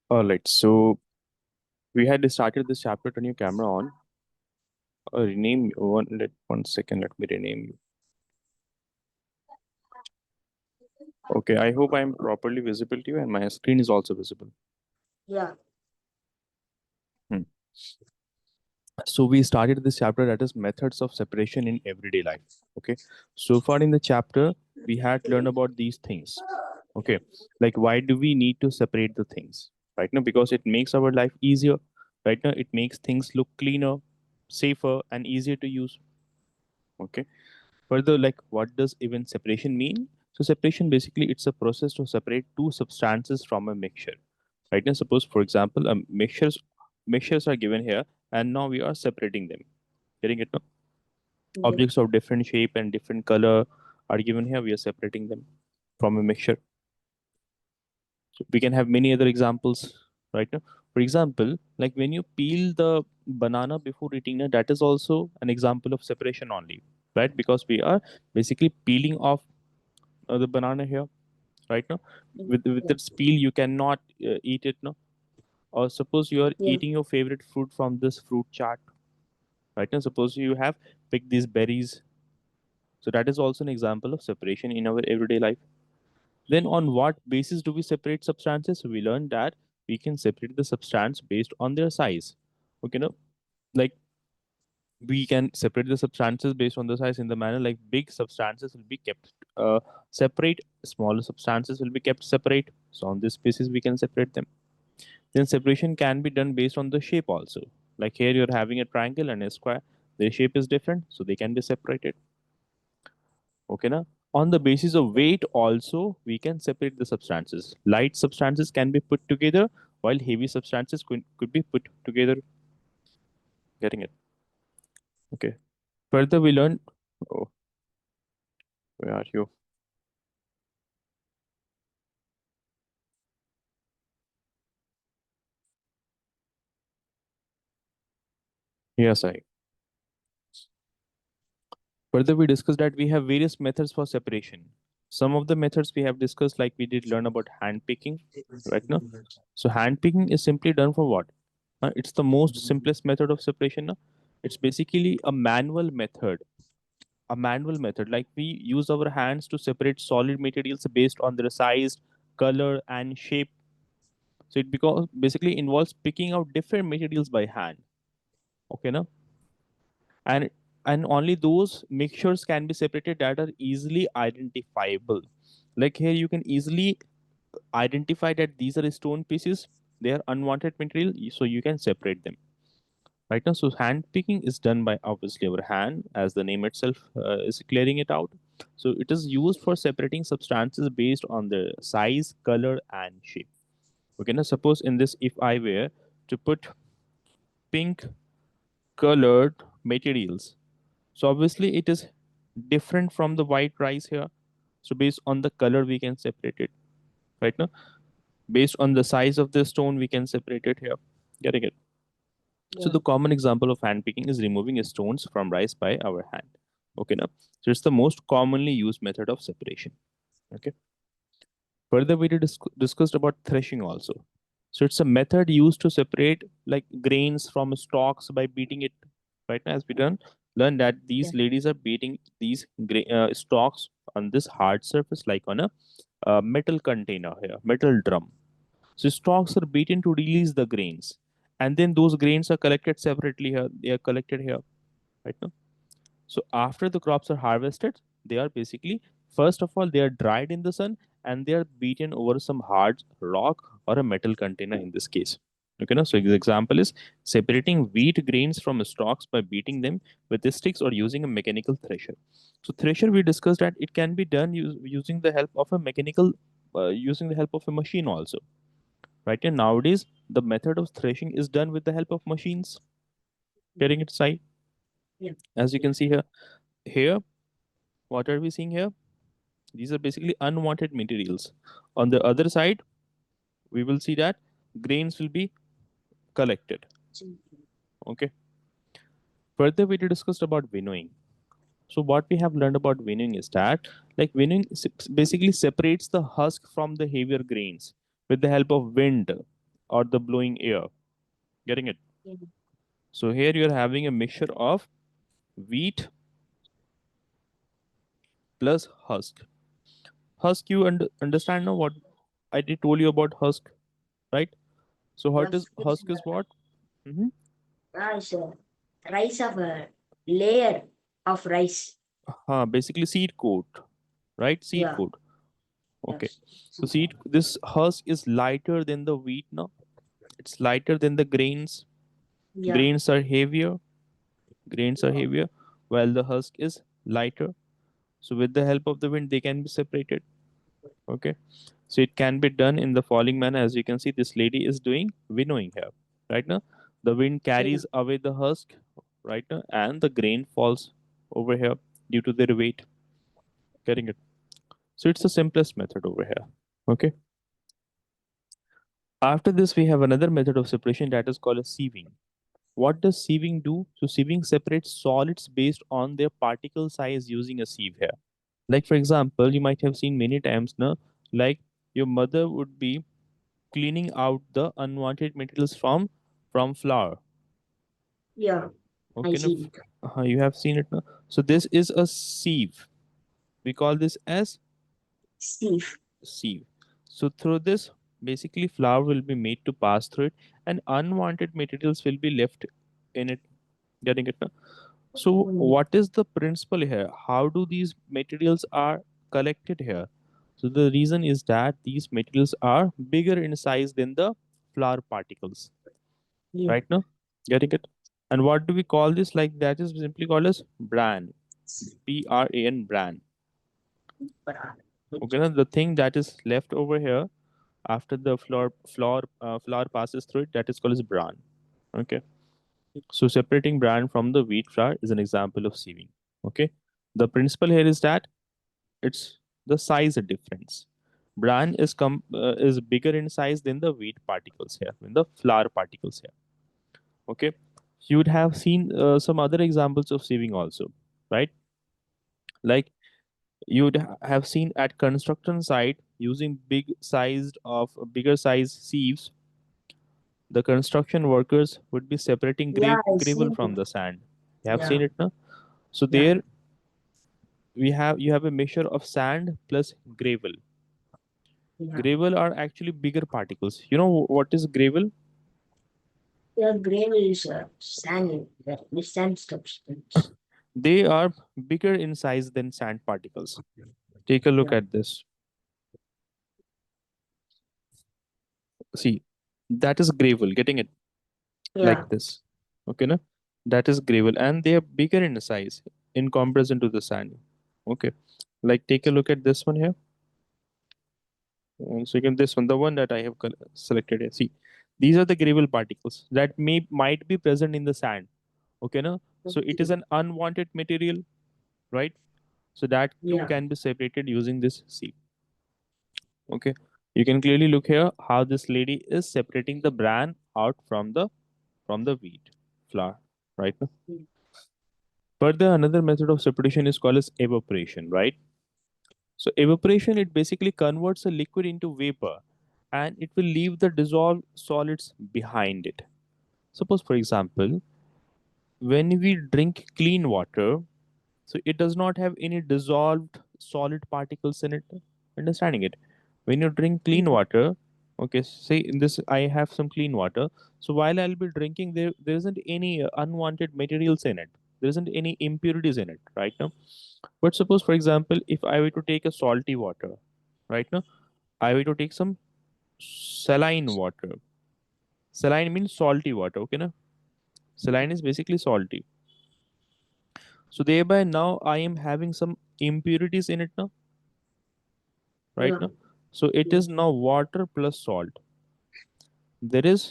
All right, so we had started this chapter. Turn your camera on. Rename one. One second. Let me rename you. Okay, I hope I am properly visible to you, and my screen is also visible. Yeah. Hmm. So we started this chapter that is methods of separation in everyday life. Okay, so far in the chapter we had learned about these things. Okay, like why do we need to separate the things? Right now, because it makes our life easier. Right now, it makes things look cleaner, safer, and easier to use. Okay. Further, like what does even separation mean? So separation basically it's a process to separate two substances from a mixture. Right now, suppose for example, mixtures are given here, and now we are separating them. Getting it? No? Yeah. Objects of different shape and different color are given here. We are separating them from a mixture. So we can have many other examples. Right now, for example, like when you peel the banana before eating it, that is also an example of separation only, right? Because we are basically peeling off the banana here right now with Yeah. its peel you cannot eat it no, or suppose you are Yeah. eating your favorite fruit from this fruit chart right now, suppose you have picked these berries, so that is also an example of separation in our everyday life. Then on what basis do we separate substances? We learned that we can separate the substance based on their size. Okay, no, like we can separate the substances based on the size in the manner like big substances will be kept separate, smaller substances will be kept separate. So on this basis, we can separate them. Then separation can be done based on the shape also. Like here, you're having a triangle and a square. Their shape is different, so they can be separated. Okay, now on the basis of weight also, we can separate the substances. Light substances can be put together, while heavy substances could be put together. Getting it? Okay. Further, we learn. Oh, where are you? Yes, I. Further, we discussed that we have various methods for separation. Some of the methods we have discussed, like we did learn about hand picking, right now. So hand picking is simply done for what? It's the most simplest method of separation. No? It's basically a manual method. A manual method, like we use our hands to separate solid materials based on their size, color, and shape. So it because basically involves picking out different materials by hand. Okay, now and only those mixtures can be separated that are easily identifiable. Like here you can easily identify that these are stone pieces, they are unwanted material, so you can separate them right now. So hand picking is done by obviously our hand, as the name itself is clearing it out. So it is used for separating substances based on the size, color, and shape. Okay, now suppose in this, if I were to put pink colored materials, so obviously it is different from the white rice here. So based on the color, we can separate it right now. Based on the size of the stone, we can separate it here. Getting it? So Yeah. the common example of hand picking is removing stones from rice by our hand. Okay, now so it's the most commonly used method of separation. Okay. Further, we discussed about threshing also. So it's a method used to separate like grains from stalks by beating it. Right now, as we learn that Yeah. these ladies are beating these stalks on this hard surface, like on a metal container here, metal drum. So stalks are beaten to release the grains, and then those grains are collected separately here. They are collected here, right now. So after the crops are harvested, they are basically, first of all, they are dried in the sun and they are beaten over some hard rock or a metal container in this case. Okay, now, so the example is separating wheat grains from stalks by beating them with the sticks or using a mechanical thresher. So thresher, we discussed that it can be done using the help of a mechanical, using the help of a machine also. Right, and nowadays the method of threshing is done with the help of machines. Getting it, side, Yeah. as you can see here. Here, what are we seeing here? These are basically unwanted materials. On the other side, we will see that grains will be collected. Okay. Further, we discussed about winnowing. So what we have learned about winnowing is that like winnowing basically separates the husk from the heavier grains with the help of wind. or the blowing air. Getting it? Mm. So here you're having a mixture of wheat plus husk. Husk, you understand now what I did told you about husk, right? So what is Yes, it's husk is what? Hmm. it's a rice of a layer of rice. Basically seed coat, right? Seed Yeah. coat. Okay. Yes. So seed, this husk is lighter than the wheat now. It's lighter than the grains. Yeah. Grains are heavier. Grains are heavier, while the husk is lighter. So with the help of the wind, they can be separated. Okay. So it can be done in the following manner. As you can see, this lady is doing winnowing here. Right now, the wind Yeah. carries away the husk, right now, and the grain falls over here due to their weight. Getting it? So it's the simplest method over here. Okay. After this, we have another method of separation that is called a sieving. What does sieving do? So sieving separates solids based on their particle size using a sieve here. Like for example, you might have seen many times now, like your mother would be cleaning out the unwanted materials from flour. Yeah. I Okay, now see it. you have seen it now. So this is a sieve. We call this as Steve. sieve. So through this, basically flour will be made to pass through it, and unwanted materials will be left in it. Getting it now? So Mm. what is the principle here? How do these materials are collected here? So the reason is that these materials are bigger in size than the flour particles. Yeah. Right now, getting it? And what do we call this? Like that is simply called as bran. Bran, bran. But Okay, now the thing that is left over here after the flour passes through it, that is called as bran. Okay. So separating bran from the wheat flour is an example of sieving. Okay. The principle here is that it's the size difference. Bran is bigger in size than the wheat particles here, than the flour particles here. Okay. You would have seen some other examples of sieving also, right? Like have seen at construction site using bigger size sieves, the construction workers would be separating yeah, I gravel see from it. the sand. You have Yeah. seen it now. So Yeah. there you have a mixture of sand plus gravel. Yeah. Gravel are actually bigger particles. You know what is gravel? Yeah. Gravel is sand. The sand substance. They are bigger in size than sand particles. Take a look Yeah. at this. See, that is gravel. Getting it like Yeah. this. Okay, no? That is gravel, and they are bigger in size in comparison to the sand. Okay, like take a look at this one here. So you can this one, the one that I have selected here. See, these are the gravel particles that might be present in the sand. Okay, no? So it is Okay. an unwanted material, right? So that too Yeah. can be separated using this sieve. Okay, you can clearly look here how this lady is separating the bran out from the wheat flour, right? Further, another method of separation is called as evaporation, right? So evaporation, it basically converts a liquid into vapor, and it will leave the dissolved solids behind it. Suppose, for example, when we drink clean water, so it does not have any dissolved solid particles in it. Understanding it? When you drink clean Mm. water, okay, say in this I have some clean water. So while I'll be drinking, there isn't any unwanted materials in it. There isn't any impurities in it, right now. But suppose, for example, if I were to take a salty water, right now, I were to take some saline water. Saline means salty water, okay, na? Saline is basically salty. So thereby now I am having some impurities in it now, right Yeah. now. So it is now water plus salt. There is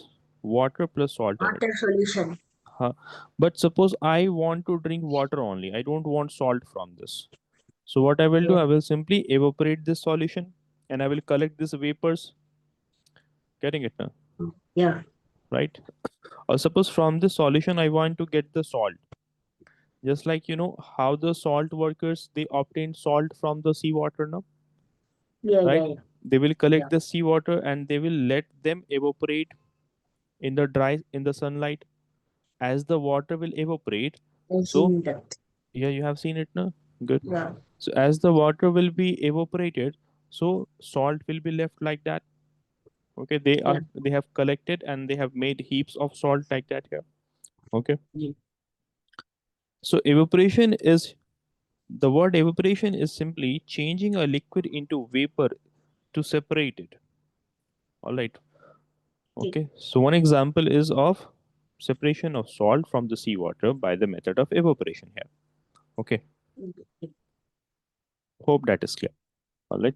water plus salt in it. Water solution. Huh. But suppose I want to drink water only. I don't want salt from this. So what I will do, Yeah. I will simply evaporate this solution and I will collect these vapors. Getting it now, Yeah. right? Or suppose from this solution I want to get the salt. Just like you know how the salt workers they obtain salt from the seawater now, Yeah. right? Yeah. Yeah. They will Yeah. collect the seawater and they will let them evaporate. in the sunlight, as the water will evaporate. I've So seen that. yeah, you have seen it now. Good. Yeah. So as the water will be evaporated, so salt will be left like that. Okay, Yeah. they have collected and they have made heaps of salt like that here. Okay. Yeah. So evaporation is the word evaporation is simply changing a liquid into vapor to separate it. All right. Okay. Okay. So one example is of separation of salt from the seawater by the method of evaporation here. Okay. Okay. Hope that is clear. All right.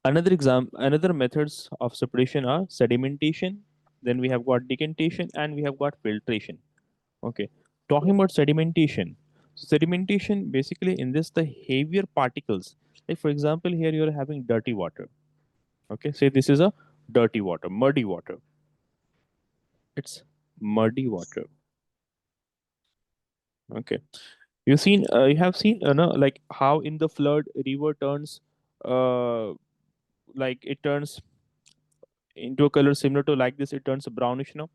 Another methods of separation are sedimentation. Then we have got decantation and we have got filtration. Okay. Talking about sedimentation. So sedimentation basically in this the heavier particles. Like for example, here you are having dirty water. Okay. Say this is a dirty water, muddy water. It's muddy water. Okay. You have seen no, like how in the flood river turns uh like it turns into a color similar to like this, it turns brownish now.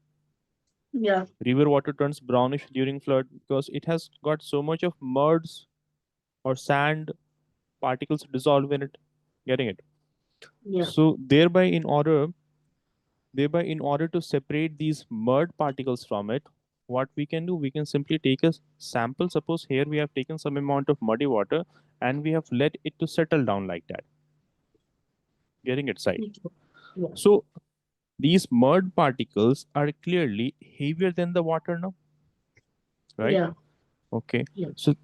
Yeah. River water turns brownish during flood because it has got so much of muds or sand particles dissolve in it. Getting it? Yeah. So thereby in order to separate these mud particles from it, what we can do, we can simply take a sample. Suppose here we have taken some amount of muddy water and we have let it to settle down like that. Getting it side. Okay. Yeah. So these mud particles are clearly heavier than the water now, right? Yeah. Okay. Yeah. So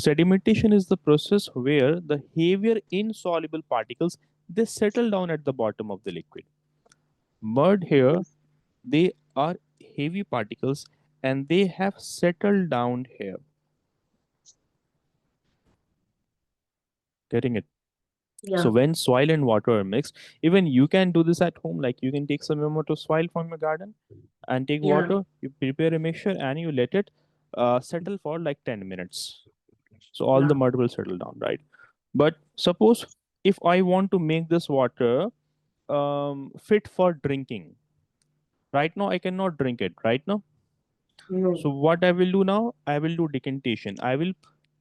sedimentation is the process where the heavier insoluble particles they settle down at the bottom of the liquid. Mud here, they are heavy particles and they have settled down here. Getting it? So Yeah. when soil and water are mixed, even you can do this at home. Like you can take some amount of soil from your garden and take Yeah. water, you prepare a mixture and you let it settle for like 10 minutes. So all the Yeah. mud will settle down, right? But suppose if I want to make this water fit for drinking, right now I cannot drink it right now. No. So what I will do now, I will do decantation. I will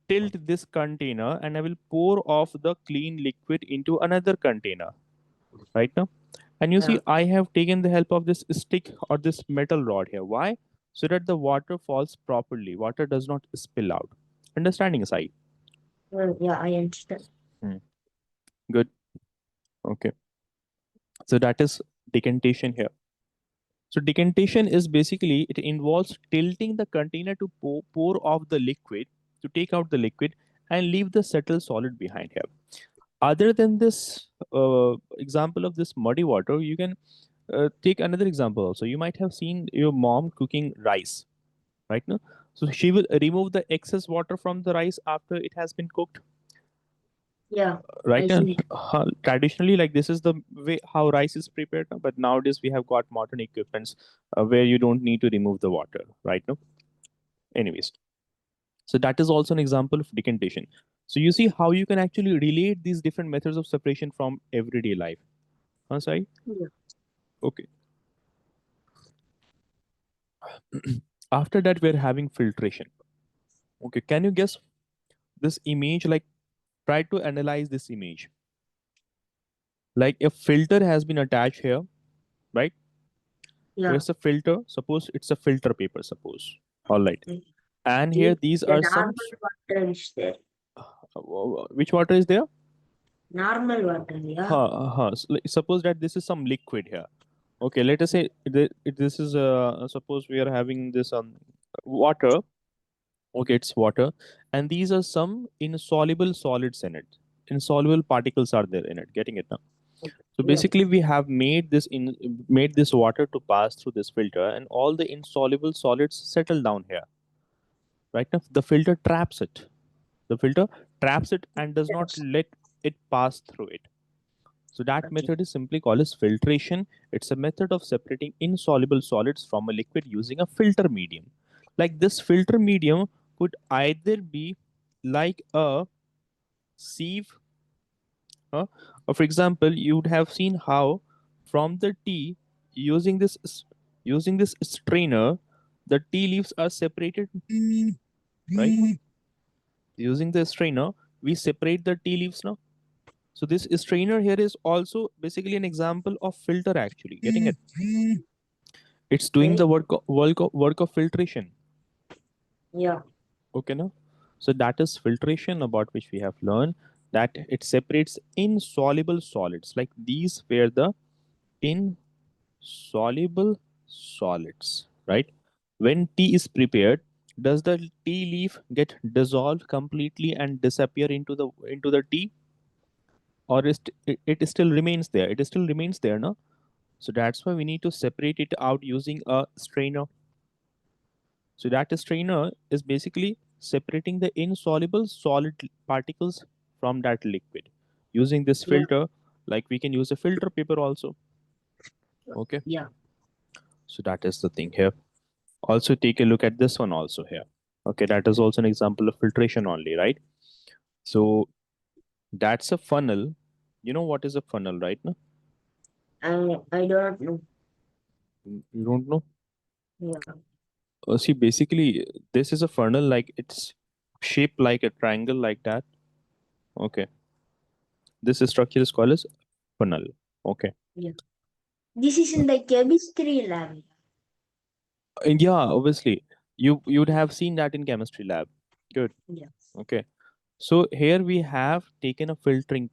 tilt this container and I will pour off the clean liquid into another container right now. And you see, Yeah. I have taken the help of this stick or this metal rod here. Why? So that the water falls properly. Water does not spill out. Understanding aside. Yeah. I understand. Hmm. Good. Okay. So that is decantation here. So decantation is basically it involves tilting the container to pour off the liquid to take out the liquid and leave the settled solid behind here. Other than this example of this muddy water, you can take another example also. You might have seen your mom cooking rice, right now. So she will remove the excess water from the rice after it has been cooked, Yeah. right I now. see. Traditionally, like this is the way how rice is prepared now, but nowadays we have got modern equipments where you don't need to remove the water, right now. Anyways, so that is also an example of decantation. So you see how you can actually relate these different methods of separation from everyday life. Sorry. Yeah. Okay. After that, we're having filtration. Okay, can you guess this image? Like, try to analyze this image. Like, a filter has been attached here, right? Yeah. There's a filter. Suppose it's a filter paper. Suppose. All right. And here Okay. these The are some. normal water is there. Which water is there? Normal water. Yeah. Suppose that this is some liquid here. Okay, let us say this is suppose we are having this water. Okay, it's water, and these are some insoluble solids in it. Insoluble particles are there in it. Getting it now? So Yeah. basically, we have made this water to pass through this filter, and all the insoluble solids settle down here. Right now, the filter traps it. The filter traps it and does not Yes. let it pass through it. So that Okay. method is simply called as filtration. It's a method of separating insoluble solids from a liquid using a filter medium. Like this filter medium could either be like a sieve, or for example, you would have seen how from the tea using this using this strainer, the tea leaves are separated, right? Using the strainer, we separate the tea leaves now. So this strainer here is also basically an example of filter actually. Getting it? It's doing the Okay. work of filtration. Yeah. Okay, now. So that is filtration about which we have learned that it separates insoluble solids. Like these were the insoluble solids, right? When tea is prepared, does the tea leaf get dissolved completely and disappear into the tea, or it still remains there? It still remains there, no? So that's why we need to separate it out using a strainer. So that strainer is basically separating the insoluble solid particles from that liquid. Using this Yeah. filter, like we can use a filter paper also. Okay. Yeah. So that is the thing here. Also take a look at this one also here. Okay, that is also an example of filtration only, right? So that's a funnel. You know what is a funnel, right? No? I don't know. You don't know? Yeah. See, basically, this is a funnel, like it's shaped like a triangle like that. Okay. This structure is called as funnel. Okay. Yeah. This is in the chemistry lab. And yeah, obviously, you would have seen that in chemistry lab. Good. Yeah. Okay. So here we have taken a filtering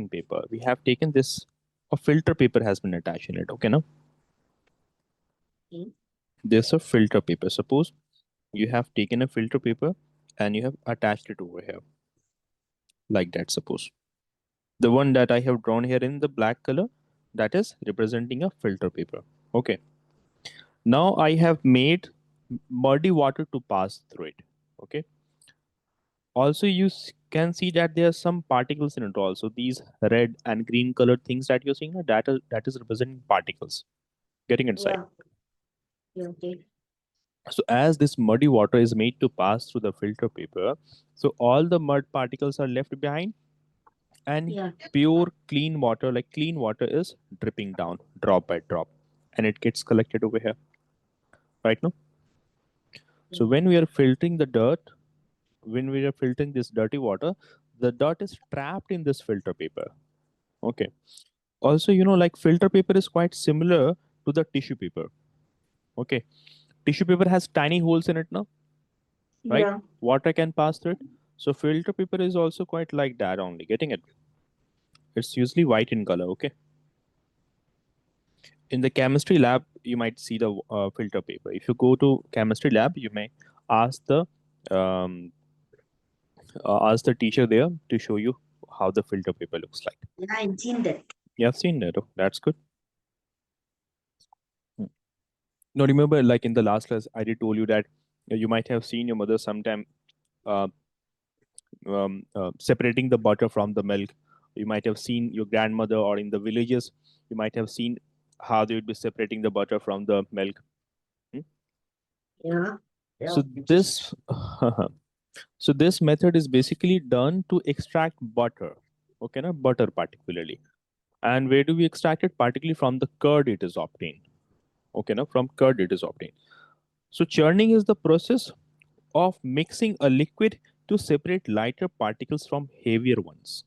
paper. We have taken this, a filter paper has been attached in it. Okay, now Okay. there's a filter paper. Suppose you have taken a filter paper and you have attached it over here like that. Suppose the one that I have drawn here in the black color, that is representing a filter paper. Okay. Now I have made muddy water to pass through it. Okay. Also, you can see that there are some particles in it also. These red and green colored things that you're seeing, that is representing particles getting inside. Yeah. Yeah. Okay. So as this muddy water is made to pass through the filter paper, so all the mud particles are left behind, and Yeah. pure clean water, like clean water, is dripping down drop by drop, and it gets collected over here, right now. So when we are filtering the dirt, when we are filtering this dirty water, the dirt is trapped in this filter paper. Okay. Also, like filter paper is quite similar to the tissue paper. Okay. Tissue paper has tiny holes in it now, right? Yeah. Water can pass through it. So filter paper is also quite like that only. Getting it? It's usually white in color. Okay. In the chemistry lab, you might see the filter paper. If you go to chemistry lab, you may ask the um, ask the teacher there to show you how the filter paper looks like. Yeah. I've seen that. You have seen that. Oh, that's good. Hmm. Now remember, like in the last class, I did told you that you might have seen your mother sometime uh, separating the butter from the milk. You might have seen your grandmother, or in the villages, you might have seen how they would be separating the butter from the milk. Hmm? Yeah. Yeah. So this, so this method is basically done to extract butter. Okay, na butter particularly. And where do we extract it? Particularly from the curd it is obtained. Okay, now from curd it is obtained. So churning is the process of mixing a liquid to separate lighter particles from heavier ones.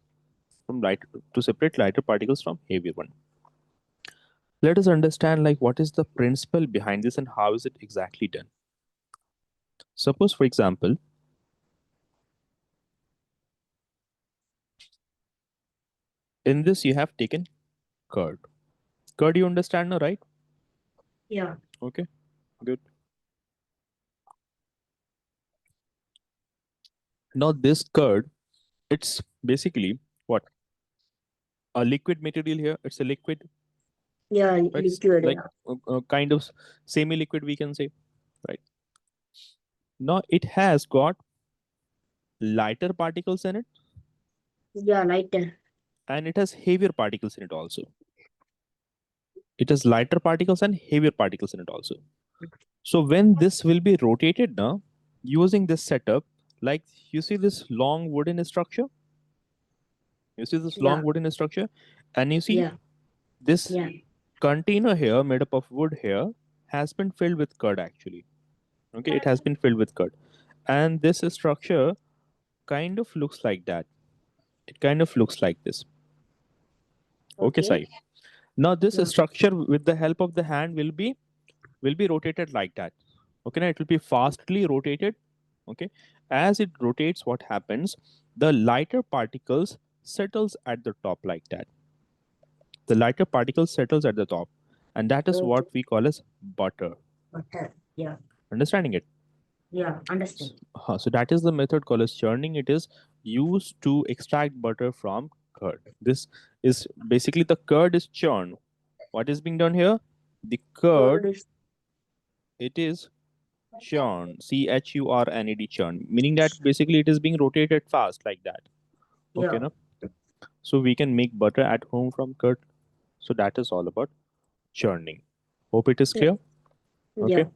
From light to separate lighter particles from heavier one. Let us understand like what is the principle behind this and how is it exactly done. Suppose, for example, in this you have taken curd. Curd, you understand now, right? Yeah. Okay, good. Now this curd, it's basically what, a liquid material here. It's a liquid, Yeah. right? It's Liquid. like Yeah. kind of semi-liquid, we can say, right? Now it has got lighter particles in it, Yeah. Lighter. and it has heavier particles in it also. It has lighter particles and heavier particles in it also. So when this will be rotated now, using this setup, like you see this long wooden structure, you see this long Yeah. wooden structure, and you see Yeah. this Yeah. container here made up of wood here has been filled with curd actually. Okay, it has been filled with curd. And this structure kind of looks like that. It kind of looks like this. Okay, Okay. Sai. Now this Yeah. structure with the help of the hand will be rotated like that. Okay, now it will be fastly rotated. Okay, as it rotates, what happens? The lighter particles settles at the top like that. The lighter particles settles at the top, and that is Okay. what we call as butter. Butter. Yeah. Understanding it? Yeah. Understand. So that is the method called as churning. It is used to extract butter from curd. This is basically the curd is churned. What is being done here? The curd, Curd is. it is churn, churned, churn, meaning that basically it is being rotated fast like that. Okay, Yeah. no? So we can make butter at home from curd. So that is all about churning. Hope it is Yeah. clear. Okay. Yeah.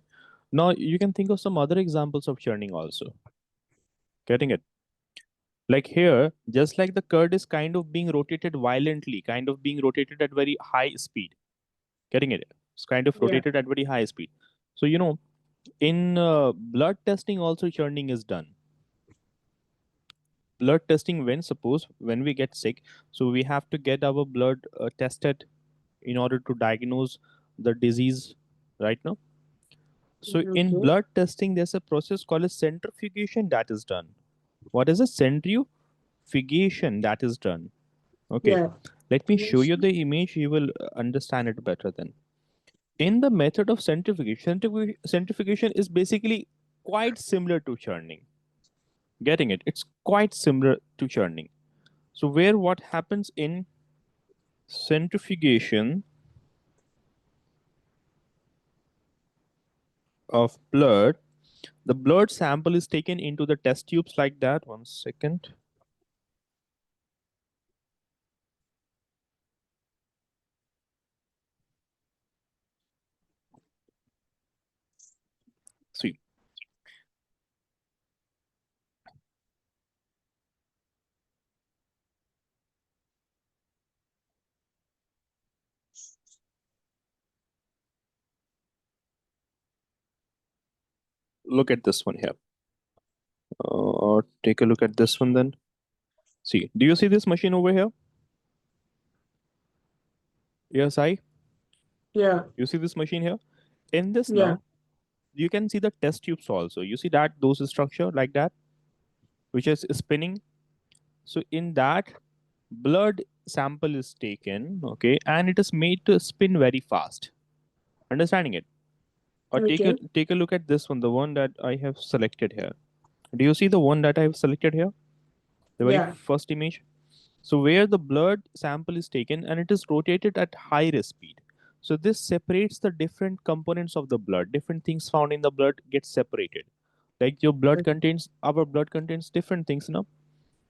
Now you can think of some other examples of churning also. Getting it? Like here, just like the curd is kind of being rotated violently, kind of being rotated at very high speed. Getting it? It's kind of Yeah. rotated at very high speed. So in blood testing also churning is done. Blood testing, when suppose when we get sick, so we have to get our blood tested in order to diagnose the disease, right? Now, so in Okay. blood testing there's a process called a centrifugation that is done. What is a centrifugation that is done? Okay, Yeah. let me show you the image, you will understand it better then. In the method of centrifugation, centrifugation is basically quite similar to churning. Getting it? It's quite similar to churning. So where what happens in centrifugation of blood, the blood sample is taken into the test tubes like that. One second. See, look at this one here. Take a look at this one then. See, do you see this machine over here? Yes, Yeah. you see this machine here? In this Yeah. now, you can see the test tubes also. You see that those structure like that, which is spinning. So in that, blood sample is taken, okay, and it is made to spin very fast. Understanding it? Or Okay. take a look at this one, the one that I have selected here. Do you see the one that I have selected here? The very Yeah. first image. So where the blood sample is taken and it is rotated at higher speed. So this separates the different components of the blood. Different things found in the blood get separated. Like our blood contains different things now,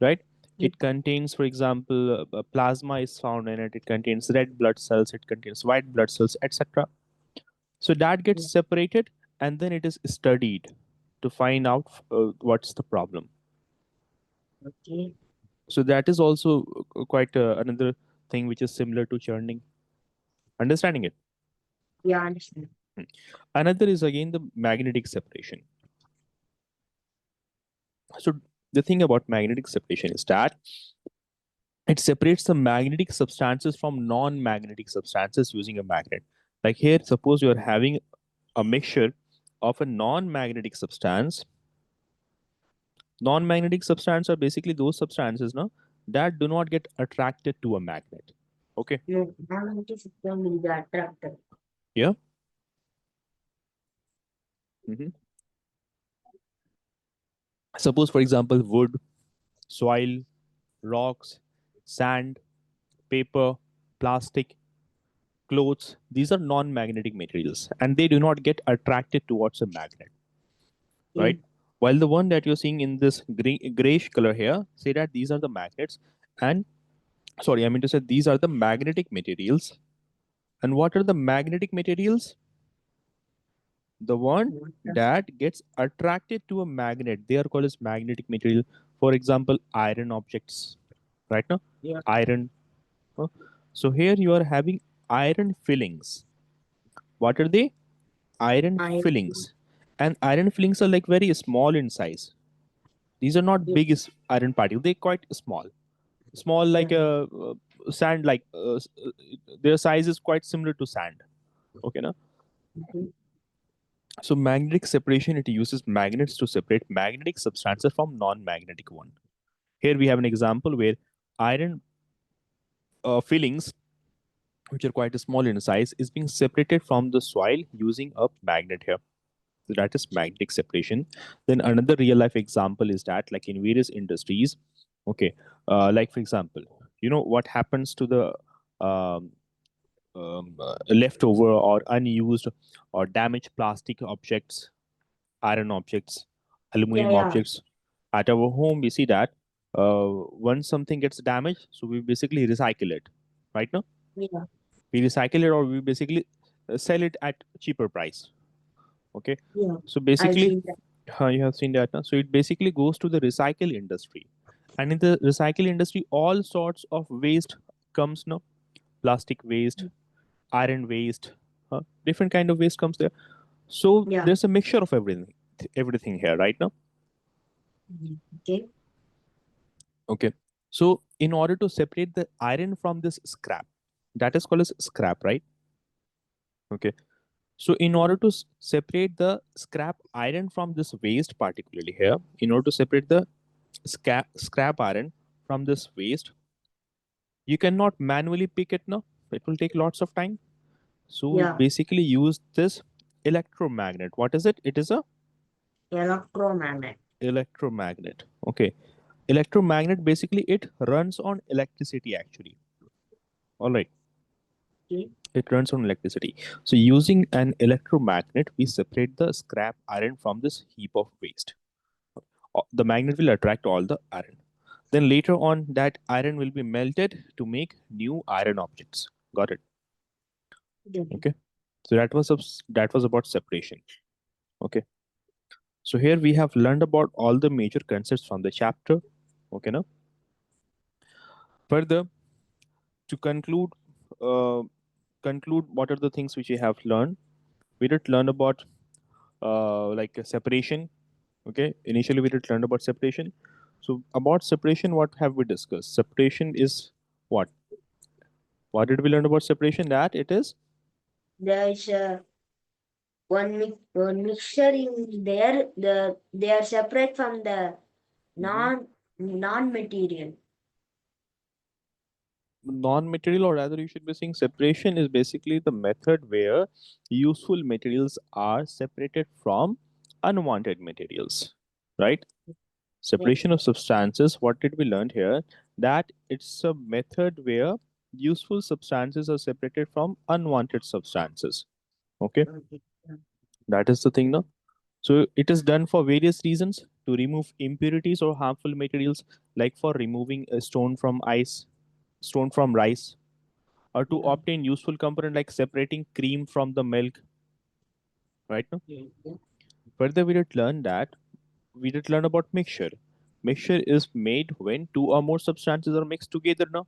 right? Okay. It contains, for example, plasma is found in it. It contains red blood cells. It contains white blood cells, etc. So that gets separated and then it is studied to find out what's the problem. Okay. So that is also quite another thing which is similar to churning. Understanding it? Yeah. Understand. Hmm. Another is again the magnetic separation. So the thing about magnetic separation is that it separates the magnetic substances from non-magnetic substances using a magnet. Like here, suppose you are having a mixture of a non-magnetic substance. Non-magnetic substances are basically those substances now that do not get attracted to a magnet. Okay. No. Magnetic system is the attractor. Yeah. Mhm. Suppose, for example, wood, soil, rocks, sand, paper, plastic, clothes. These are non-magnetic materials and they do not get attracted towards a magnet, right? Okay. While the one that you're seeing in this grayish color here, say that these are the magnets and sorry, I mean to say these are the magnetic materials. And what are the magnetic materials? The one that gets attracted to a magnet, they are called as magnetic material. For example, iron objects, right now, Yeah. iron. uh, So here you are having iron fillings. What are they? Iron I fillings. And iron fillings are like very small in size. These are not yes, big iron particles. They're quite small. Small like yeah. a sand. Like their size is quite similar to sand. Okay, na? Mhm. So magnetic separation, it uses magnets to separate magnetic substances from non-magnetic one. Here we have an example where iron fillings, which are quite small in size, is being separated from the soil using a magnet here. So that is magnetic separation. Then another real life example is that, like in various industries, okay, like for example, you know what happens to the um, leftover or unused or damaged plastic objects, iron objects, Yeah, aluminum yeah, objects. At our home, we see that once something gets damaged, so we basically recycle it, right now? yeah, We recycle it or we basically sell it at cheaper price. Okay, yeah. so I've basically, seen that. you have seen that. Now? So it basically goes to the recycle industry, and in the recycle industry, all sorts of waste comes now. Plastic waste, iron waste, different kind of waste comes there. So Yeah. there's a mixture of everything here, right now. Mhm. Okay. Okay. So in order to separate the iron from this scrap, that is called as scrap, right? Okay. So in Yeah. order to separate the scrap iron from this waste, particularly here, in order to separate the scrap iron from this waste, you cannot manually pick it now. It will take lots of time. So we Yeah. basically use this electromagnet. What is it? It is a Electromagnet. electromagnet. Okay. Electromagnet, basically it runs on electricity actually. All right. Okay. It runs on electricity. So using an electromagnet, we separate the scrap iron from this heap of waste. The magnet will attract all the iron. Then later on, that iron will be melted to make new iron objects. Got it? Yeah. Okay. So that was about separation. Okay. So here we have learned about all the major concepts from the chapter. Okay. Now further, to uh, conclude what are the things which we have learned. We did learn about like separation. Okay. Initially, we did learn about separation. So about separation, what have we discussed? Separation is what? What did we learn about separation? That it is There is one mixture in there. They are separate from the Mhm. non-material. non-material, or rather, you should be saying separation is basically the method where useful materials are separated from unwanted materials, right? Yeah. Separation of substances. What did we learn here? That it's a method where useful substances are separated from unwanted substances. Okay, Okay. that is the thing now. So it is done for various reasons: to remove impurities or harmful materials, like for removing a stone from rice, or to Yeah. obtain useful component like separating cream from the milk. Right now, Yeah. further we did learn about mixture. Mixture is made when two or more substances are mixed together now,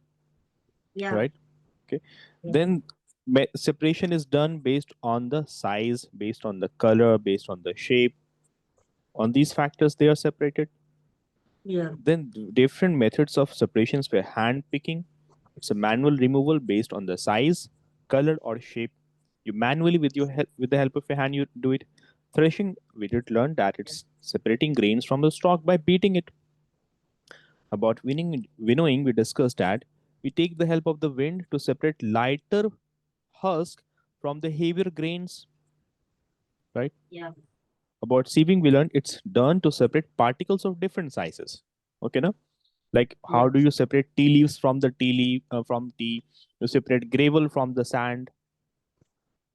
Yeah. right? Okay. Yeah. Then separation is done based on the size, based on the color, based on the shape. On these factors, they are separated. Yeah. Then different methods of separations were hand picking. It's a manual removal based on the size, color, or shape. You manually with the help of your hand you do it. Threshing, we did learn that it's separating grains from the stalk by beating it. About winnowing, we discussed that we take the help of the wind to separate lighter husk from the heavier grains, right? Yeah. About sieving, we learned it's done to separate particles of different sizes. Okay, now like how Yeah. do you separate tea leaves from the from tea? You separate gravel from the sand.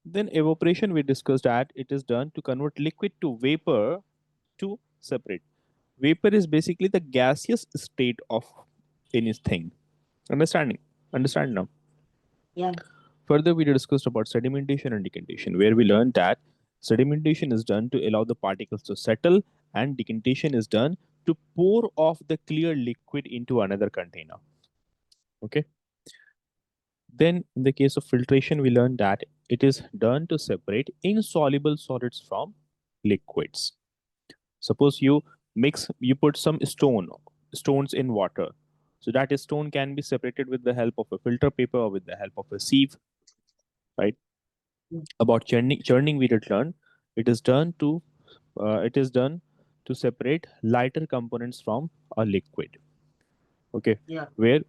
Then evaporation, we discussed that it is done to convert liquid to vapor to separate. Vapor is basically the gaseous state of anything. Understanding? Understand now. Yeah. Further, we discussed about sedimentation and decantation, where we learned that sedimentation is done to allow the particles to settle, and decantation is done to pour off the clear liquid into another container. Okay. Then in the case of filtration, we learned that it is done to separate insoluble solids from liquids. Suppose you put some stones in water. So that stone can be separated with the help of a filter paper or with the help of a sieve, right? About churning we did learn. It is done to it is done to separate lighter components from a liquid. Okay, Yeah. where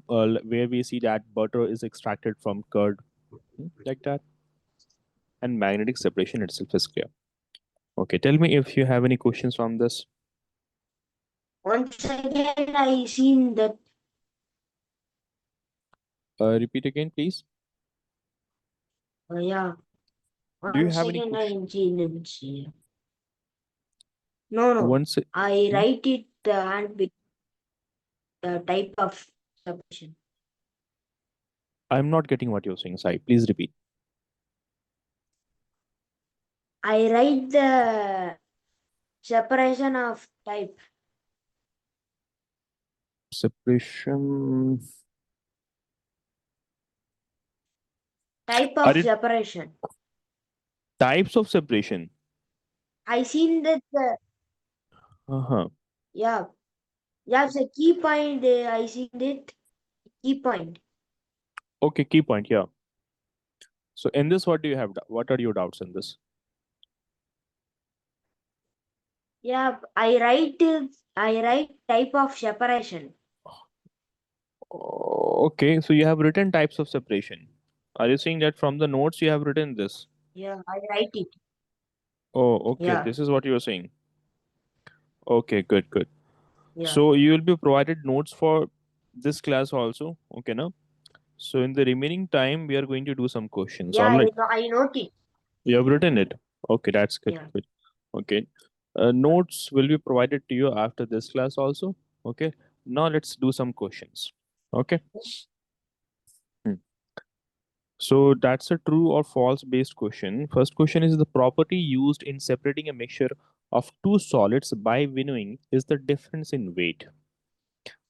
where we see that butter is extracted from curd, like that, and magnetic separation itself is clear. Okay, tell me if you have any questions from this. Once again, I seen that. Repeat again, please. Yeah. Do you Once have any again, I question? seen it here. No, no. Once, I hmm? write it the hand with the type of separation. I'm not getting what you're saying. Sai, please repeat. I write the separation of type. Separation. Type Are of it separation. types of separation? I seen that. Uh-huh. Yeah. Yeah. It's a key point. I seen it. Key point. Okay, key point. Yeah. So in this, what do you have? What are your doubts in this? Yeah. I write. I write type of separation. Okay, so you have written types of separation. Are you saying that from the notes you have written this? Yeah. I write it. Oh, okay. Yeah. This is what you're saying. Okay, good, good. Yeah. So you will be provided notes for this class also. Okay, now. So in the remaining time, we are going to do some questions. Yeah. All right. I note it. You have written it. Okay, that's good. Yeah. Good. Okay. Notes will be provided to you after this class also. Okay. Now let's do some questions. Okay. Hmm. So that's a true or false based question. First question is the property used in separating a mixture of two solids by winnowing is the difference in weight.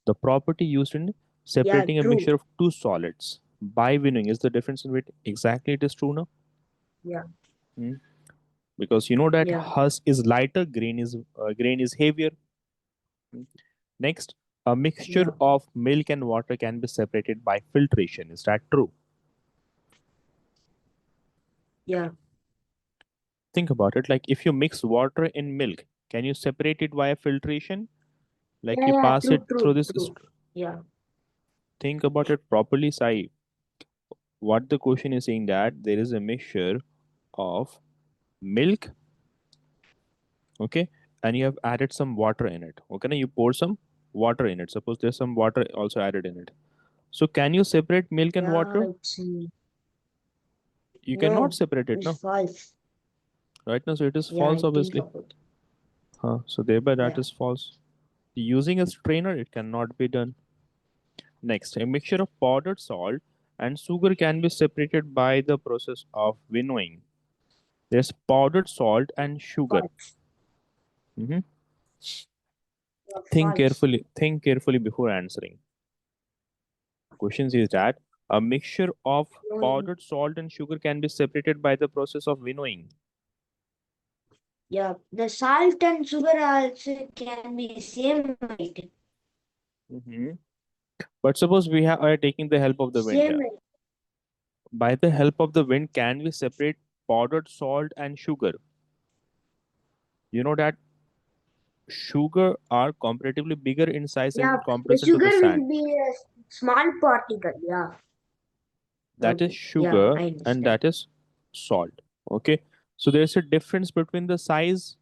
The property used in Yeah. separating a True. mixture of two solids by winnowing is the difference in weight. Exactly, it is true now. Yeah. Hmm. Because you know that Yeah. husk is lighter, grain is heavier. Hmm. Next, a mixture Yeah. of milk and water can be separated by filtration. Is that true? Yeah. Think about it. Like if you mix water in milk, can you separate it via filtration? Like Yeah. you Yeah. pass it True. True. through this. True. Yeah. Think about it properly, Sai. What the question is saying that there is a mixture of milk, okay, and you have added some water in it. Okay, now you pour some water in it. Suppose there's some water also added in it. So can you separate milk and Yeah. water? It's You cannot no. separate it It's now, false. right? Now, so it is Yeah. false, I think obviously. about. So thereby that Yeah. is false. Using a strainer, it cannot be done. Next, a mixture of powdered salt and sugar can be separated by the process of winnowing. There's powdered salt and sugar. False. Mhm. Yeah. Think False. carefully. Think carefully before answering. Question is that a mixture of No. powdered salt and sugar can be separated by the process of winnowing. Yeah. The salt and sugar also can be same weight. Mhm. But suppose are taking the help of the wind Same here. weight. By the help of the wind, can we separate powdered salt and sugar? You know that sugar are comparatively bigger in size Yeah. in The comparison to the sugar sand. will be a small particle. Yeah. That is Okay. Yeah. sugar I and understand. that is salt. Okay. So there's a difference between the size.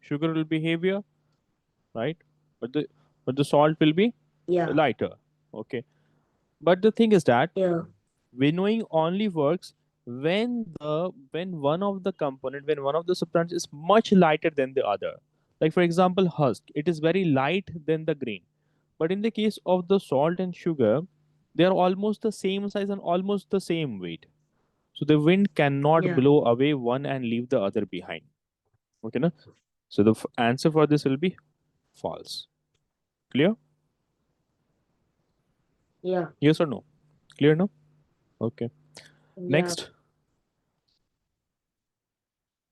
Sugar will be heavier, right? But the salt will be Yeah. lighter. Okay. But the thing is that Yeah. winnowing only works when one of the substance is much lighter than the other. Like for example, husk. It is very light than the grain. But in the case of the salt and sugar, they are almost the same size and almost the same weight. So the wind cannot Yeah. blow away one and leave the other behind. Okay, na? So the answer for this will be false. Clear? Yeah. Yes or no? Clear, no? Okay. Yeah, Next.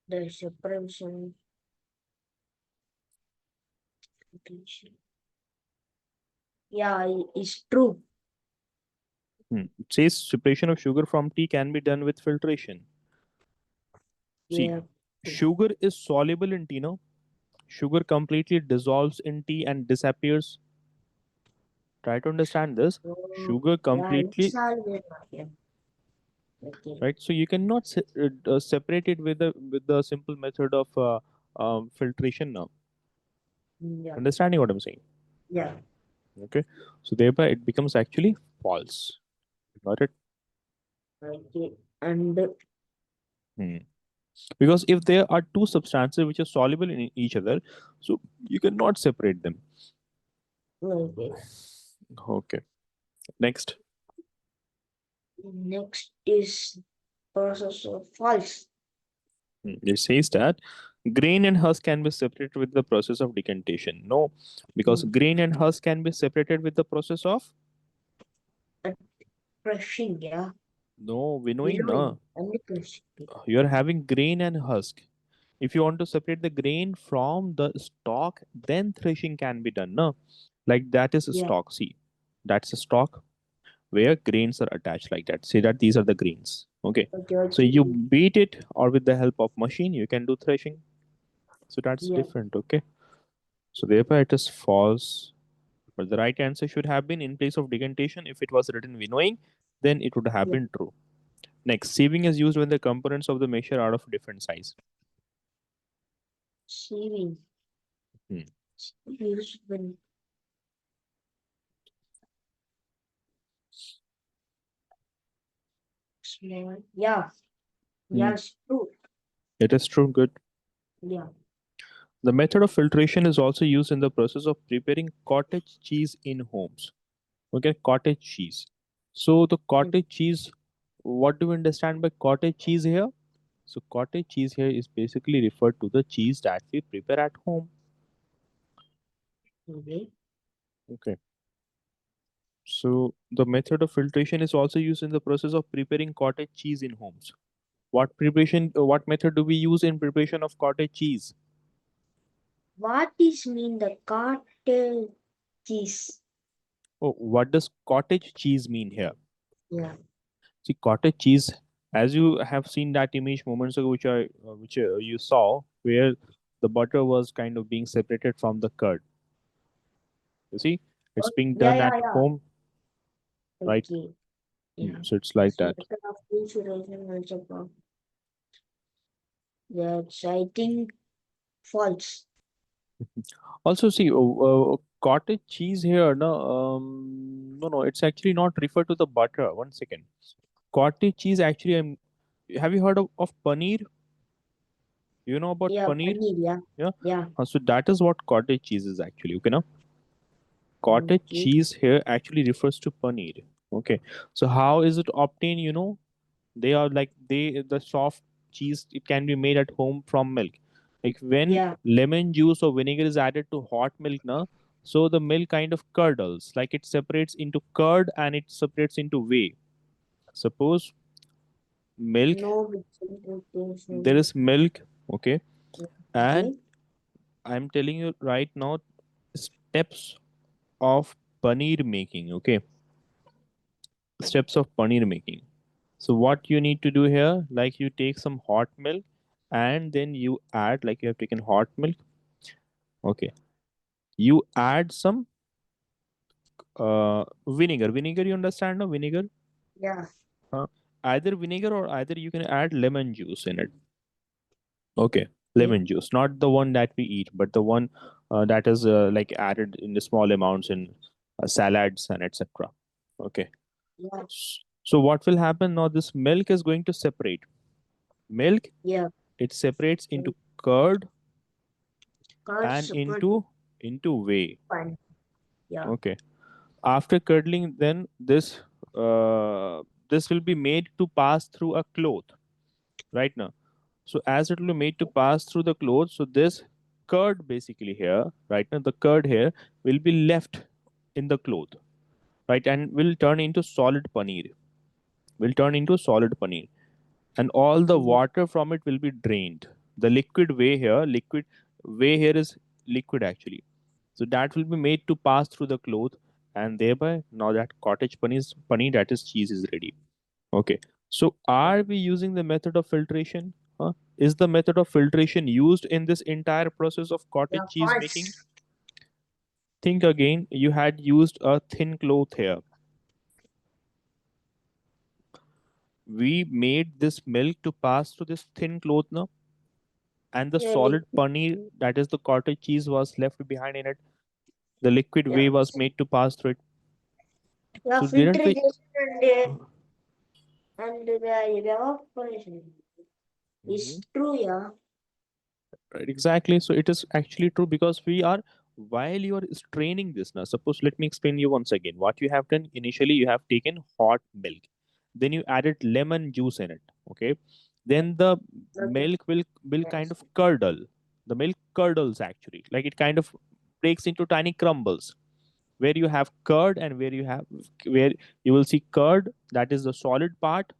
the separation. Yeah, it's true. It says separation of sugar from tea can be done with filtration. See, Yeah. sugar is soluble in tea, no? Sugar completely dissolves in tea and disappears. Try to understand this. So, Sugar yeah, it's completely, all good. Yeah. Okay. right? So you cannot separate it with the simple method of filtration now. Yeah. Understanding what I'm saying? Yeah. Okay. So thereby it becomes actually false. Got it? Okay. And Hmm. Because if there are two substances which are soluble in each other, so you cannot separate them. okay. Okay. Next. Next is process of false. It says that grain and husk can be separated with the process of decantation. No, because Mm. grain and husk can be separated with the process of And crushing, yeah. no winnowing. Winnowing No, and crushing. you are having grain and husk. If you want to separate the grain from the stalk, then threshing can be done. No, like that is a Yeah. stalk. See, that's a stalk where grains are attached like that. Say that these are the grains. Okay, Okay. so you Okay. beat it, or with the help of machine, you can do threshing. So that's Yeah. different. Okay, so thereby it is false. But the right answer should have been in place of decantation. If it was written winnowing, then it would have Yeah. been true. Next, sieving is used when the components of the mixture are of different size. Saving. Hmm. Use when small. Yeah. Hmm. Yes. True. It is true. Good. Yeah. The method of filtration is also used in the process of preparing cottage cheese in homes. Okay, cottage cheese. So the Mm. cottage cheese, what do you understand by cottage cheese here? So cottage cheese here is basically referred to the cheese that we prepare at home. Okay. Okay. So the method of filtration is also used in the process of preparing cottage cheese in homes. What method do we use in preparation of cottage cheese? What is mean the cottage cheese? Oh, what does cottage cheese mean here? Yeah. See, cottage cheese, as you have seen that image moments ago, which you saw, where the butter was kind of being separated from the curd. You see, it's Oh, being yeah. done at Yeah. Yeah. home, right? Okay. Yeah. So it's like So that. method of filtration also. That's I think false. Also, see, cottage cheese here, no, no, it's actually not referred to the butter. One second. Cottage cheese actually, have you heard of paneer? You know about Yeah. paneer? Paneer. Yeah. Yeah. Yeah. So that is what cottage cheese is actually. Okay, now cottage Okay. cheese here actually refers to paneer. Okay. So how is it obtained? They are like the soft cheese. It can be made at home from milk. Like when Yeah. lemon juice or vinegar is added to hot milk, now so the milk kind of curdles. Like it separates into curd and it separates into whey. Suppose milk, No there filtration. is milk. Okay, and Okay. I'm telling you right now steps of paneer making. Okay, steps of paneer making. So what you need to do here, like you take some hot milk and then you add, like you have taken hot milk. Okay, you add some vinegar. Vinegar, you understand? No, vinegar. Yeah. uh, Either vinegar or either you can add lemon juice in it. Okay, Okay. lemon juice, not the one that we eat, but the one that is like added in the small amounts in salads and etc. Okay. Yeah. So what will happen now? This milk is going to separate. Milk, Yeah. it separates into So curd and cards upon into whey. fun. Yeah. Okay. After curdling, then this will be made to pass through a cloth. Right now. So as it will be made to pass through the cloth, so this curd basically here, right now, the curd here will be left in the cloth, right, and will turn into solid paneer. will turn into solid paneer, and all the Yeah. water from it will be drained. The liquid whey here is liquid actually. So that will be made to pass through the cloth, and thereby now that cottage paneer, that is cheese, is ready. Okay. So are we using the method of filtration? Huh? Is the method of filtration used in this entire process of cottage Yeah, cheese making? false. Think again, you had used a thin cloth here. We made this milk to pass through this thin cloth now, and the Yeah, solid paneer, that is the cottage cheese, was left behind in it. The liquid yeah, whey was made to pass through it. yeah, So didn't we? filtration and the evaporation Mhm. is true, yeah. Right, exactly. So it is actually true because we are, while you are straining this now, suppose, let me explain you once again. What you have done initially, you have taken hot milk, then you added lemon juice in it. Okay. Then the Okay. milk will kind Yes. of curdle. The milk curdles actually. Like it kind of breaks into tiny crumbles where you have curd and where you will see curd, that is the solid part,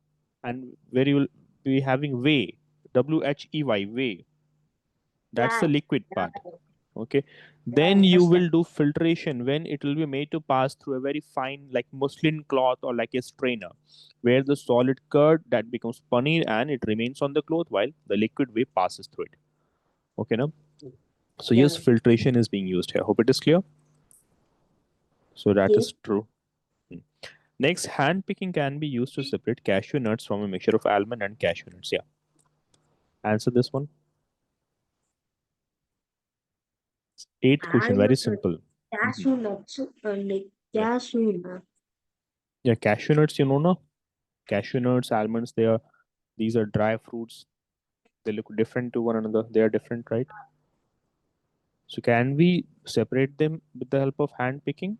and where you will be having whey, whey, that's the Yeah, liquid yeah, part. Okay. yeah, I Then you understand. will do filtration when it will be made to pass through a very fine like muslin cloth or like a strainer, where the solid curd that becomes paneer and it remains on the cloth while the liquid whey passes through it. Okay now, so yes, Yeah. filtration is being used here. Hope it is clear. So that Okay. is true. Hmm. Next, hand picking can be used to separate cashew nuts from a mixture of almond and cashew nuts. Yeah, answer this one. Eighth question, very Almond, simple. Mhm. cashew nuts, and Yeah, cashew nut. yeah, cashew nuts, you know, no? Cashew nuts, almonds, these are dry fruits. They look different to one another. They are different, right? So can we separate them with the help of hand picking?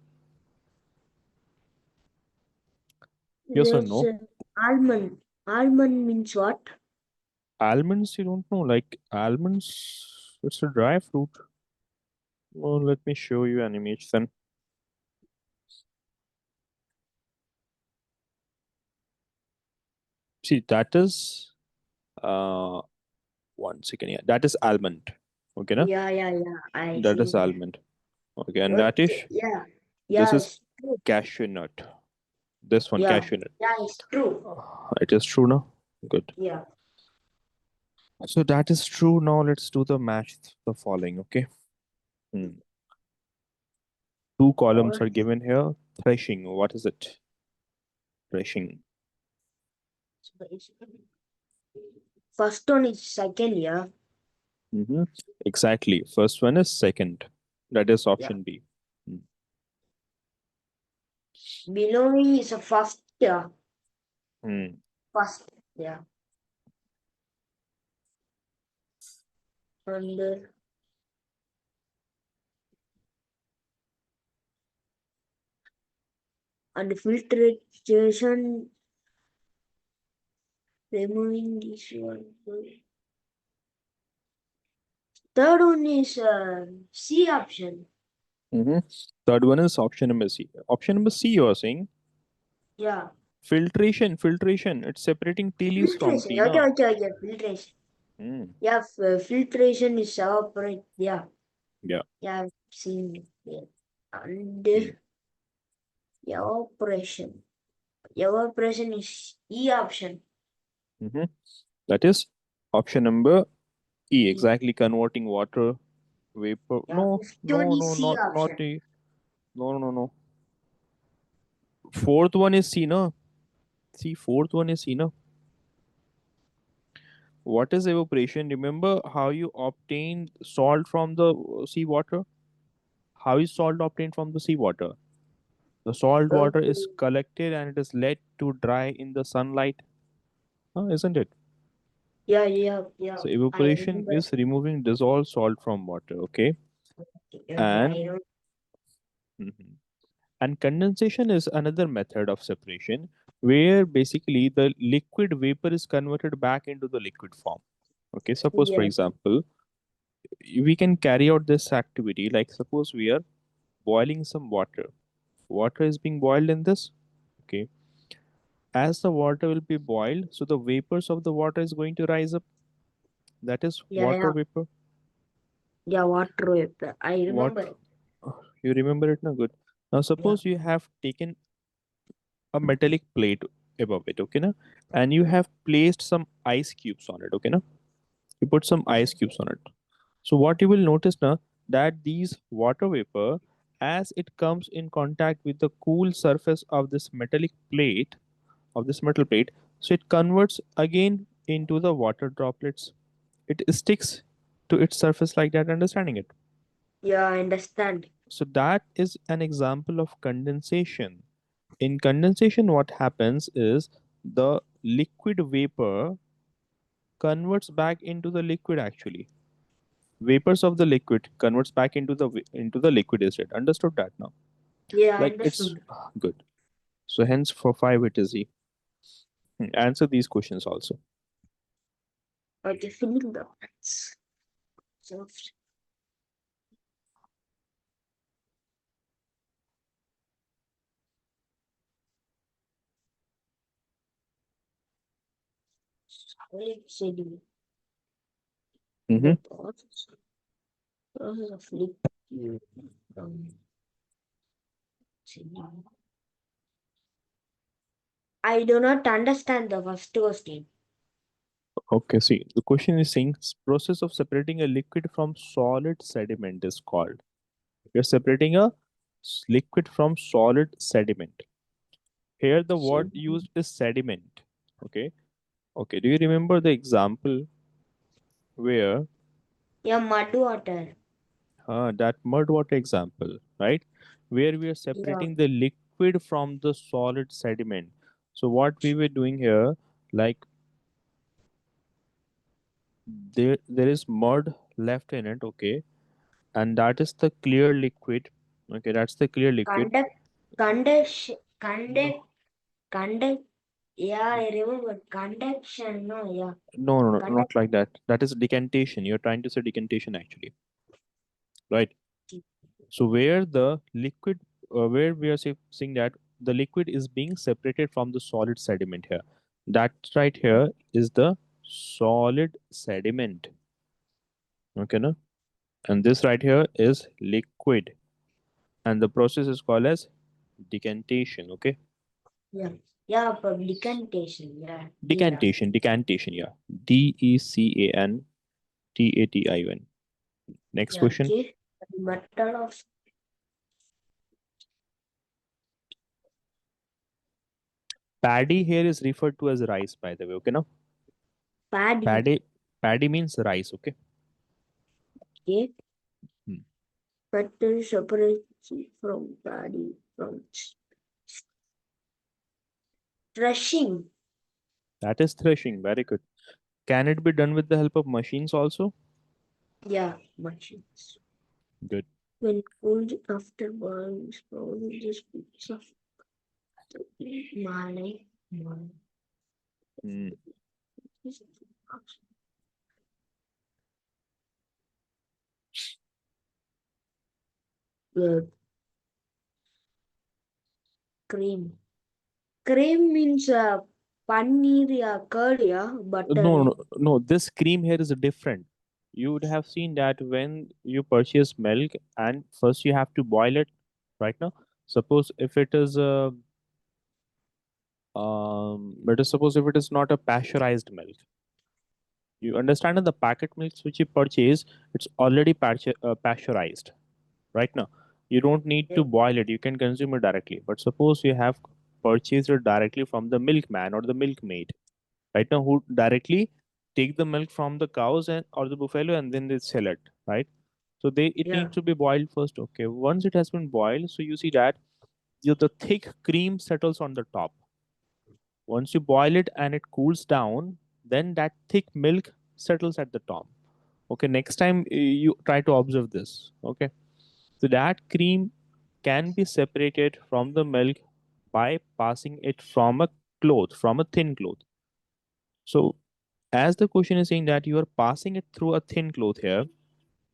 Yes or There's no? almond. Almond means what? Almonds, you don't know. Like almonds, it's a dry fruit. Well, let me show you an image then. See, that is uh one second. Yeah, that is almond. Okay, na? Yeah, yeah, yeah. I That is seen that. almond. Okay, and that is, Okay. Yeah. this Yeah, is it's true. cashew nut. This one, Yeah. cashew nut. Yeah, it's true. It is true now. Good. Yeah. So that is true. Now let's do the match the following. Okay. Hmm. Two columns Or are given here. Threshing. What is it? Threshing. first one is second, yeah. Mm-hmm. Exactly. First one is second. That is Yeah. option B. Hmm. Belonging is a first, yeah. Hmm. First, yeah. And and filtration, removing this one. Third one is C option. Mm-hmm. Third one is option number C. Option number C, you are saying Yeah. filtration. Filtration. It's separating tea leaves from Filtration. tea, Okay, na? okay, okay. Filtration. Hmm. Yeah, filtration is separate. Yeah. Yeah. Yeah, I've seen it. Yeah. And Hmm. evaporation. Evaporation is E option. Mm-hmm. That is option number E. E. Exactly, converting water vapor. Yeah, No, fifth one no, is no, C not option. E. No, no, no, no. Fourth one is C, no? See, fourth one is C, no? What is evaporation? Remember how you obtain salt from the seawater? How is salt obtained from the seawater? The salt water is Okay. collected and it is let to dry in the sunlight, isn't it? Yeah, yeah, yeah. So I evaporation remember. is removing dissolved salt from water, okay? Okay, I And remember. mhm. And condensation is another method of separation where basically the liquid vapor is converted back into the liquid form. Okay, suppose for Yeah, example, we can carry out this activity like suppose we are boiling some water. Water is being boiled in this, okay, as the water will be boiled, so the vapors of the water is going to rise up. That is Yeah, water yeah, vapor. yeah. Water vapor. I What remember it. you remember it now? Good. Now Yeah, suppose you have taken a metallic plate above it, okay, na? And you have placed some ice cubes on it, okay, na? You put some ice cubes on it. So what you will notice now that these water vapor, as it comes in contact with the cool surface of this metallic plate, of this metal plate, so it converts again into the water droplets. It sticks to its surface like that, understanding it. yeah. I understand. So that is an example of condensation. In condensation, what happens is the liquid vapor converts back into the liquid actually. Vapors of the liquid converts back into the liquid instead. Understood that now? Yeah, I Like it's understood. good. So hence for 5 it is E. Answer these questions also. Okay, filling the blanks. So, solid schedule. The Mm-hmm. process of liquid from schedule. I do not understand the first question. Okay, see, the question is saying process of separating a liquid from solid sediment is called. You're separating a liquid from solid sediment. Here the word Schedule. used is sediment. Okay. Okay. Do you remember the example where Yeah, mud water. that mud water example, right? Where we are Yeah, separating the liquid from the solid sediment. So what we were doing here, like there is mud left in it, okay, and that is the clear liquid. Okay, that's the clear liquid. conduct, conduct, conduct, conduct. Yeah, I remember conduction. No, yeah, No, no, no, conduct. not like that. That is decantation. You're trying to say decantation actually, right? So where the liquid, where we are saying that the liquid is being separated from the solid sediment here. That right here is the solid sediment. Okay, no? And this right here is liquid. And the process is called as decantation. Okay. Yeah, yeah, for decantation. Yeah, yeah. Decantation, yeah. Decantation. Next Yeah, question. okay. Method of Paddy here is referred to as rice, by the way. Okay, now paddy. paddy means rice. Okay. Okay. Hmm. Method separation from paddy from threshing. That is threshing. Very good. Can it be done with the help of machines also? Yeah, machines. Good. When cooled after boiling, slowly just bits of Malay. Hmm. Uh, cream. Cream means paneer, yeah, curd, yeah, butter, No, yeah. no, no. This cream here is different. You would have seen that when you purchase milk and first you have to boil it, right now. Suppose if it is let us suppose if it is not a pasteurized milk. You understand that the packet milks which you purchase, it's already pasteurized, right now. You don't need to Okay. boil it. You can consume it directly. But suppose you have purchased it directly from the milkman or the milkmaid, right now, who directly take the milk from the cows and or the buffalo and then they sell it, right? So they it Yeah, needs to be boiled first. Okay, once it has been boiled, so you see that the thick cream settles on the top. Once you boil it and it cools down, then that thick milk settles at the top. Okay, next time you try to observe this. Okay, so that cream can be separated from the milk by passing it from a cloth, from a thin cloth. So as the question is saying that you are passing it through a thin cloth here,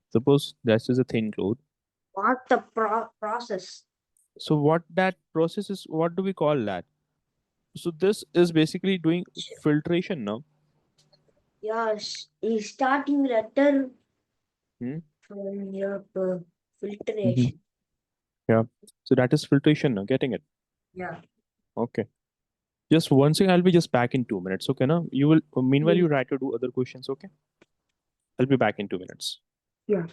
suppose that is a thin cloth. what the process? So what that process is, what do we call that? So this is basically doing filtration now. Yes, is starting letter Hmm? from your Hmm. filtration. Yeah. So that is filtration now. Getting it? Yeah. Okay. Just one second. I'll be just back in 2 minutes. Okay. Now you will. Meanwhile, you try to do other questions. Okay. I'll be back in 2 minutes. Yeah.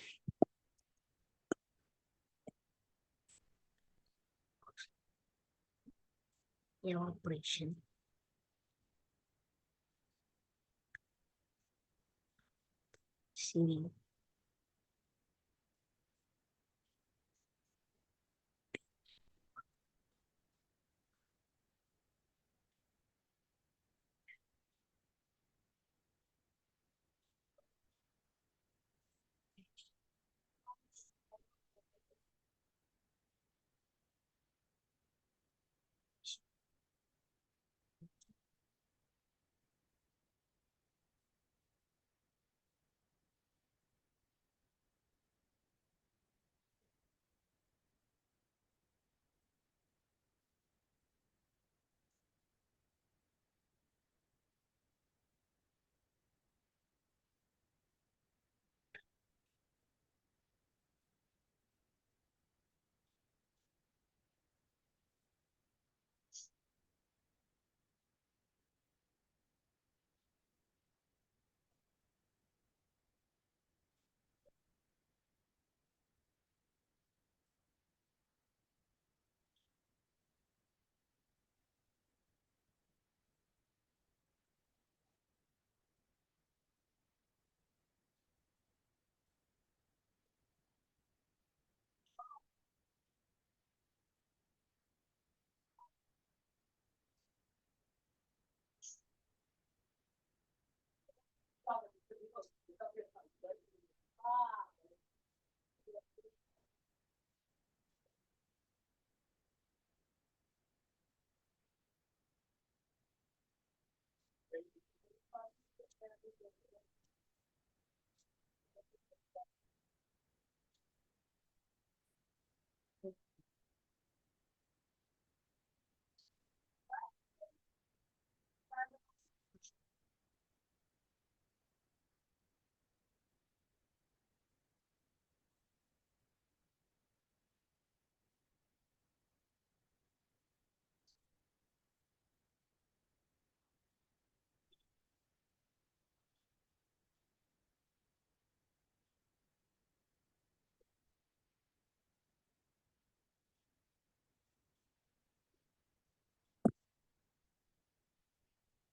Evaporation. See.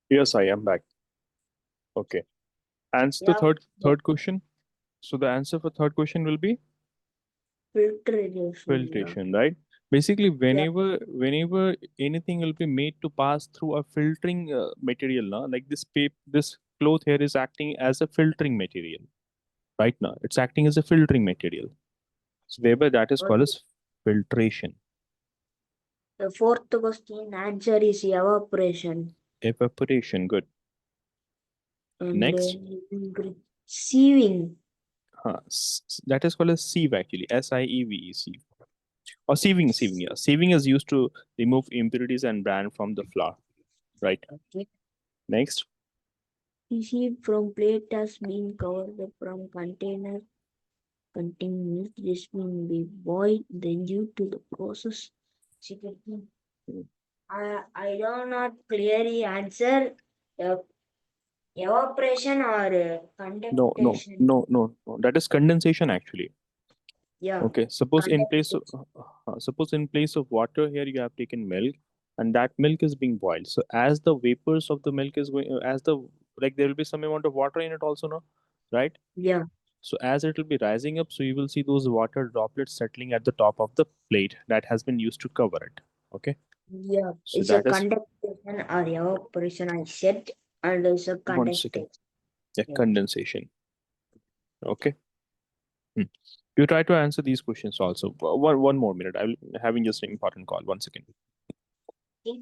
Yes, I am back. Okay. Answer the Yeah. third question. So the answer for third question will be Filtration. Yeah. filtration, right? Basically, Yeah. whenever anything will be made to pass through a filtering material, now like this cloth here is acting as a filtering material. Right now, it's acting as a filtering material. So thereby, that is called Okay. as filtration. The fourth question answer is evaporation. Evaporation. Good. And Next, sieving. that is called as sieve actually. sieve, sieve. Or sieving, sieving. Yeah, sieving is used to remove impurities and bran from the flour. Right. Okay. Next, Sieve from plate has been covered from container containing milk. This will be boiled then due to the process. Chicken. I do not clearly answer uh, evaporation or no, no, condensation. no, no, no. That is condensation actually. Yeah, Okay. condensation. Suppose in place of water here you have taken milk, and that milk is being boiled. So as the vapors of the milk is going, as the like there will be some amount of water in it also, no, right? Yeah, So as it will be rising up, so you will see those water droplets settling at the top of the plate that has been used to cover it. Okay. yeah. So It's a that is condensation or evaporation. I said, and it's a one second. condensation. Yeah, Yeah. condensation. Okay. Hmm. You try to answer these questions also. One more minute. I'm having just an important call. One second. Okay.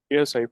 Yes, I